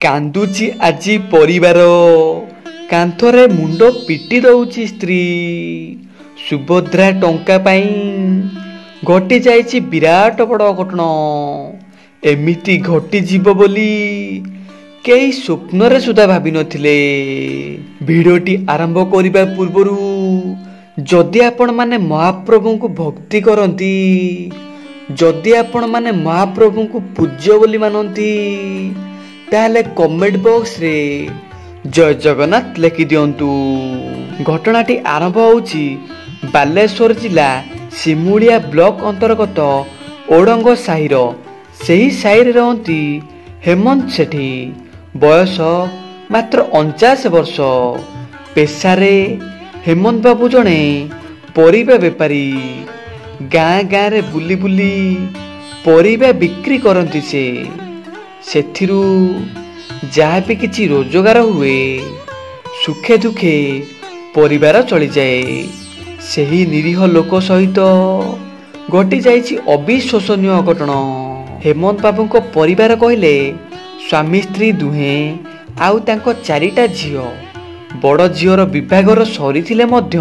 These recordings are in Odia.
କାନ୍ଦୁଛି ଆଜି ପରିବାର, କାନ୍ଥରେ ମୁଣ୍ଡ ପିଟି ଦଉଛି ସ୍ତ୍ରୀ। ସୁଭଦ୍ରା ଟଙ୍କା ପାଇଁ ଘଟି ଯାଇଛି ବିରାଟ ବଡ଼ ଅଘଟଣ। ଏମିତି ଘଟିଯିବ ବୋଲି କେହି ସ୍ୱପ୍ନରେ ସୁଦ୍ଧା ଭାବିନଥିଲେ। ଭିଡ଼ିଓଟି ଆରମ୍ଭ କରିବା ପୂର୍ବରୁ ଯଦି ଆପଣମାନେ ମହାପ୍ରଭୁଙ୍କୁ ଭକ୍ତି କରନ୍ତି, ଯଦି ଆପଣମାନେ ମହାପ୍ରଭୁଙ୍କୁ ପୂଜ୍ୟ ବୋଲି ମାନନ୍ତି, ତାହେଲେ କମେଣ୍ଟ ବକ୍ସରେ ଜୟ ଜଗନ୍ନାଥ ଲେଖି ଦିଅନ୍ତୁ। ଘଟଣାଟି ଆରମ୍ଭ ହେଉଛି ବାଲେଶ୍ୱର ଜିଲ୍ଲା ସିମୁଳିଆ ବ୍ଲକ ଅନ୍ତର୍ଗତ ଓଡ଼ଙ୍ଗ ସାହିର। ସେହି ସାହିରେ ରହନ୍ତି ହେମନ୍ତ ସେଠୀ। ବୟସ ମାତ୍ର 49 ବର୍ଷ। ପେଶାରେ ହେମନ୍ତ ବାବୁ ଜଣେ ପରିବା ବେପାରୀ। ଗାଁ ଗାଁରେ ବୁଲି ବୁଲି ପରିବା ବିକ୍ରି କରନ୍ତି ସେ। ସେଥିରୁ ଯାହା ବି କିଛି ରୋଜଗାର ହୁଏ, ସୁଖେ ଦୁଃଖେ ପରିବାର ଚଳିଯାଏ। ସେହି ନିରୀହ ଲୋକ ସହିତ ଘଟି ଯାଇଛି ଅବିଶ୍ୱସନୀୟ ଅଘଟଣ। ହେମନ୍ତ ବାବୁଙ୍କ ପରିବାର କହିଲେ ସ୍ୱାମୀ ସ୍ତ୍ରୀ ଦୁହେଁ ଆଉ ତାଙ୍କ 4ଟା ଝିଅ। ବଡ଼ ଝିଅର ବିବାହର ସରିଥିଲେ ମଧ୍ୟ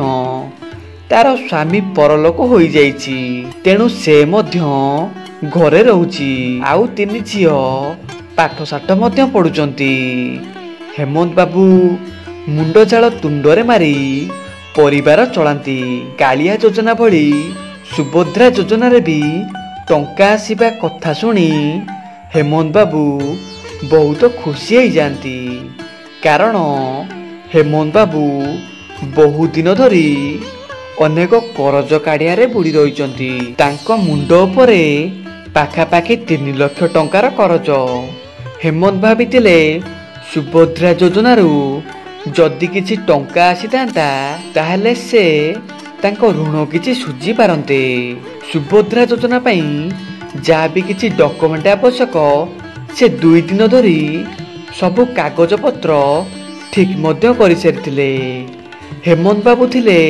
ତାର ସ୍ୱାମୀ ପରଲୋକ ହୋଇଯାଇଛି, ତେଣୁ ସେ ମଧ୍ୟ ଘରେ ରହୁଛି। ଆଉ 3 ଝିଅ ପାଠଶାଠ ମଧ୍ୟ ପଢୁଛନ୍ତି। ହେମନ୍ତ ବାବୁ ମୁଣ୍ଡ ଝାଳ ତୁଣ୍ଡରେ ମାରି ପରିବାର ଚଳାନ୍ତି। କାଳିଆ ଯୋଜନା ଭଳି ସୁଭଦ୍ରା ଯୋଜନାରେ ବି ଟଙ୍କା ଆସିବା କଥା ଶୁଣି ହେମନ୍ତ ବାବୁ ବହୁତ ଖୁସି ହେଇଯାଆନ୍ତି। କାରଣ ହେମନ୍ତ ବାବୁ ବହୁ ଦିନ ଧରି ଅନେକ କରଜ କାଢ଼ିଆରେ ବୁଡ଼ି ରହିଛନ୍ତି। ତାଙ୍କ ମୁଣ୍ଡ ଉପରେ ପାଖାପାଖି 3 ଲକ୍ଷ ଟଙ୍କାର କରଜ। ହେମନ୍ତ ଭାବିଥିଲେ ସୁଭଦ୍ରା ଯୋଜନାରୁ ଯଦି କିଛି ଟଙ୍କା ଆସିଥାନ୍ତା, ତାହେଲେ ସେ ତାଙ୍କ ଋଣ କିଛି ସୁଝି ପାରନ୍ତେ। ସୁଭଦ୍ରା ଯୋଜନା ପାଇଁ ଯାହା ବି କିଛି ଡକୁମେଣ୍ଟ ଆବଶ୍ୟକ, ସେ 2 ଦିନ ଧରି ସବୁ କାଗଜପତ୍ର ଠିକ ମଧ୍ୟ କରିସାରିଥିଲେ। ହେମନ୍ତ ବାବୁ ଥିଲେ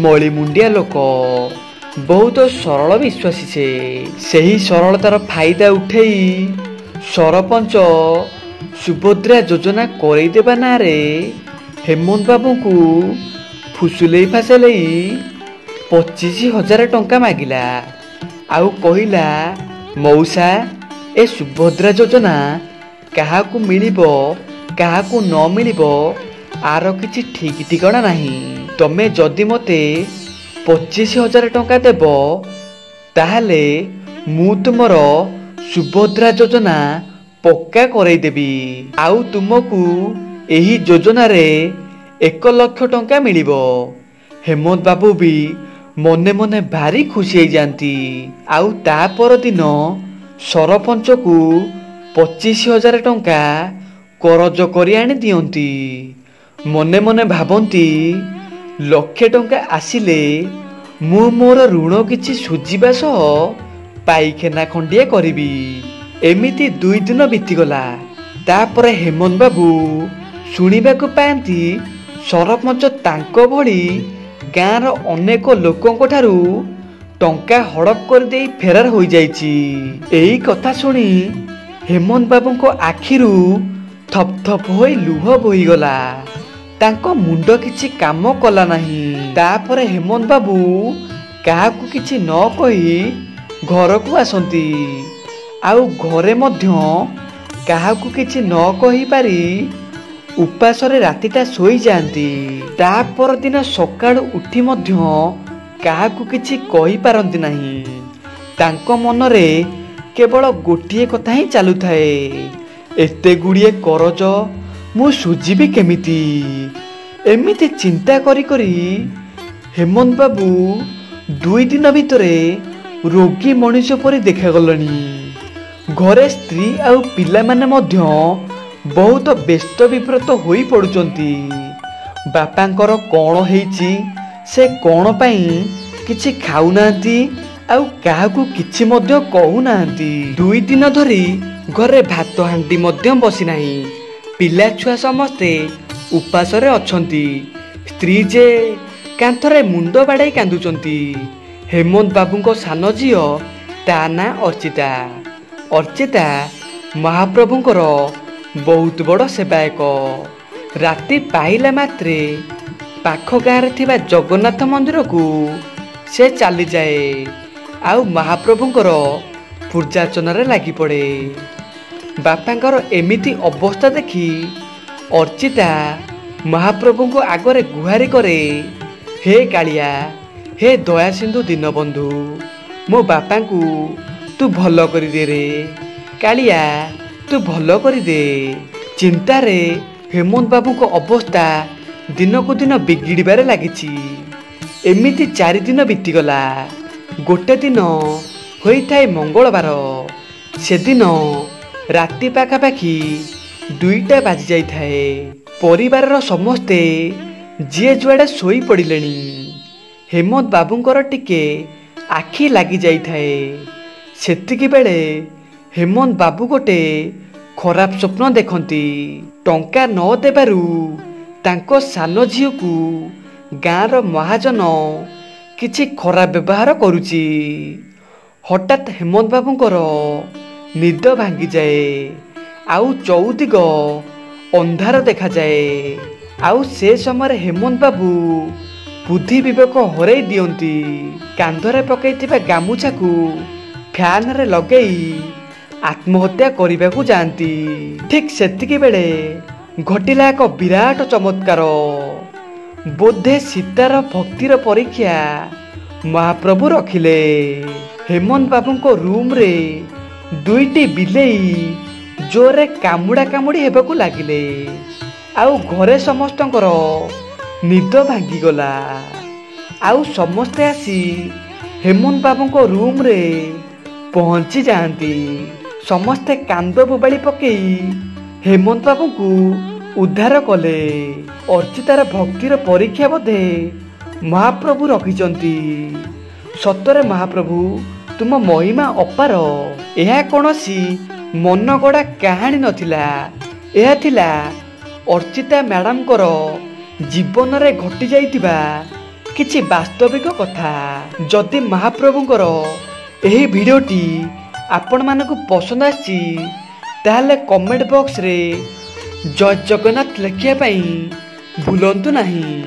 ମଳିମୁଣ୍ଡିଆ ଲୋକ, ବହୁତ ସରଳ ବିଶ୍ୱାସୀ ସେ। ସେହି ସରଳତାର ଫାଇଦା ଉଠେଇ ସରପଞ୍ଚ ସୁଭଦ୍ରା ଯୋଜନା କରେଇଦେବା ନାଁରେ ହେମନ୍ତ ବାବୁଙ୍କୁ ଫୁସୁଲେଇ ଫାସଲେଇ 25,000 ଟଙ୍କା ମାଗିଲା। ଆଉ କହିଲା, ମଉସା, ଏ ସୁଭଦ୍ରା ଯୋଜନା କାହାକୁ ମିଳିବ କାହାକୁ ନ ମିଳିବ ଆର କିଛି ଠିକ ଠିକଣା ନାହିଁ। ତମେ ଯଦି ମୋତେ 25,000 ଟଙ୍କା ଦେବ, ତାହେଲେ ମୁଁ ତୁମର ସୁଭଦ୍ରା ଯୋଜନା ପକ୍କା କରେଇଦେବି। ଆଉ ତୁମକୁ ଏହି ଯୋଜନାରେ 1 ଲକ୍ଷ ଟଙ୍କା ମିଳିବ। ହେମନ୍ତ ବାବୁ ବି ମନେ ମନେ ଭାରି ଖୁସି ହେଇଯାଆନ୍ତି। ଆଉ ତା ପରଦିନ ସରପଞ୍ଚକୁ 25,000 ଟଙ୍କା କରଜ କରି ଆଣି ଦିଅନ୍ତି। ମନେ ମନେ ଭାବନ୍ତି, ଲକ୍ଷେ ଟଙ୍କା ଆସିଲେ ମୁଁ ମୋର ଋଣ କିଛି ସୁଝିବା ସହ ପାଇଖାନା ଖଣ୍ଡିଏ କରିବି। ଏମିତି 2 ଦିନ ବିତିଗଲା। ତାପରେ ହେମନ୍ତ ବାବୁ ଶୁଣିବାକୁ ପାଆନ୍ତି ସରପଞ୍ଚ ତାଙ୍କ ଭଳି ଗାଁର ଅନେକ ଲୋକଙ୍କ ଠାରୁ ଟଙ୍କା ହଡପ କରିଦେଇ ଫେରାର ହୋଇଯାଇଛି। ଏଇ କଥା ଶୁଣି ହେମନ୍ତ ବାବୁଙ୍କ ଆଖିରୁ ଥପ ଥପ ହୋଇ ଲୁହ ବୋହିଗଲା। ତାଙ୍କ ମୁଣ୍ଡ କିଛି କାମ କଲା ନାହିଁ। ତାପରେ ହେମନ୍ତ ବାବୁ କାହାକୁ କିଛି ନ କହି ଘରକୁ ଆସନ୍ତି। ଆଉ ଘରେ ମଧ୍ୟ କାହାକୁ କିଛି ନ କହିପାରି ଉପାସରେ ରାତିଟା ଶୋଇଯାଆନ୍ତି। ତା ପରଦିନ ସକାଳୁ ଉଠି ମଧ୍ୟ କାହାକୁ କିଛି କହିପାରନ୍ତି ନାହିଁ। ତାଙ୍କ ମନରେ କେବଳ ଗୋଟିଏ କଥା ହିଁ ଚାଲୁଥାଏ, ଏତେ ଗୁଡ଼ିଏ କରଜ ମୁଁ ସୁଝିବି କେମିତି? ଏମିତି ଚିନ୍ତା କରି କରି ହେମନ୍ତ ବାବୁ 2 ଦିନ ଭିତରେ ରୋଗୀ ମଣିଷ ପରି ଦେଖାଗଲେଣି। ଘରେ ସ୍ତ୍ରୀ ଆଉ ପିଲାମାନେ ମଧ୍ୟ ବହୁତ ବ୍ୟସ୍ତ ବିବ୍ରତ ହୋଇ ପଡୁଛନ୍ତି। ବାପାଙ୍କର କ'ଣ ହେଇଛି, ସେ କ'ଣ ପାଇଁ କିଛି ଖାଉନାହାନ୍ତି ଆଉ କାହାକୁ କିଛି ମଧ୍ୟ କହୁନାହାନ୍ତି। 2 ଦିନ ଧରି ଘରେ ଭାତ ହାଣ୍ଡି ମଧ୍ୟ ବସିନାହିଁ। ପିଲା ଛୁଆ ସମସ୍ତେ ଉପାସରେ ଅଛନ୍ତି। ସ୍ତ୍ରୀ ଯେ କାନ୍ଥରେ ମୁଣ୍ଡ ବାଡ଼େଇ କାନ୍ଦୁଛନ୍ତି। ହେମନ୍ତ ବାବୁଙ୍କ ସାନ ଝିଅ, ତା ନାଁ ଅର୍ଚ୍ଚିତା। ଅର୍ଚ୍ଚିତା ମହାପ୍ରଭୁଙ୍କର बहुत बड़ सेवायक। राति पाइला मात्रे पाख गाँव थिबा जगन्नाथ मंदिर को से चली जाए आउ महाप्रभुंकर पूजार्चन लगी पड़े। बापांकर एमिति अवस्था देखी अर्चिता महाप्रभु को आगरे गुहारी करे, हे कालिया, हे दया सिंधु दीनबंधु, मो बापा को तू भल कर दे रे कालिया, तू भल कर दे। चिंतारे हेमंत बाबू को अवस्था दिन को दिन बिगिड़बारे लगी। एमिति 4 दिन बीतीगला। गोटे दिन होता है मंगलवार। से दिन राति पाखापाखि 2टा बाजी जाए। परिवार समस्ते जी जुआड़े शोई पड़े। हेमंत बाबूंकर टिके आखि लगी जाए। सेतिकी बेले हेमंत बाबू गोटे खराब स्वप्न देखती। टंका न देबारु तांको सान झील को गाँवर महाजन किछि खराब व्यवहार करुची। हठात हेमंत बाबूंकर निद भांगी जाए। आउ चौदिग अंधार देखा जाए। आउ से समय हेमंत बाबू बुद्धि विवेक हरई दियंती। कांधरे पकईथिबा गामुछा को फैन रे लगेई आत्महत्या करने को जाती। ठीक सेतिकी बेले घटिला एक विराट चमत्कार। बोधे सीतार भक्तिर परीक्षा महाप्रभु रखिले। हेमंत बाबू को रूम रे 2टी बिलेई जोरे कामुड़ा कामुड़ी हेबाकू लागिले। आउ घरे समस्तंकर निद भांगी गला। आउ समस्ते आसी हेमंत बाबू को रूम रे पहुंची जाती। समस्ते कांद बोबाड़ी पकई हेमंत बाबू को उद्धार कले। अर्चितार भक्तिर परीक्षा बोधे महाप्रभु रखिचंती। सतरे महाप्रभु तुम महिमा अपार। यह कौनसी मनगड़ा कहानी नथिला। यह थिला अर्चिता मैडम को जीवन रे घटी जाइतिबा किछि वास्तविक कथा। जदि महाप्रभुंकर एही भिडियोटी आपण मानकु पसंद आछि ताहले कमेंट बॉक्स रे जय जगन्नाथ लिखिया पई भूलंतु नहीं।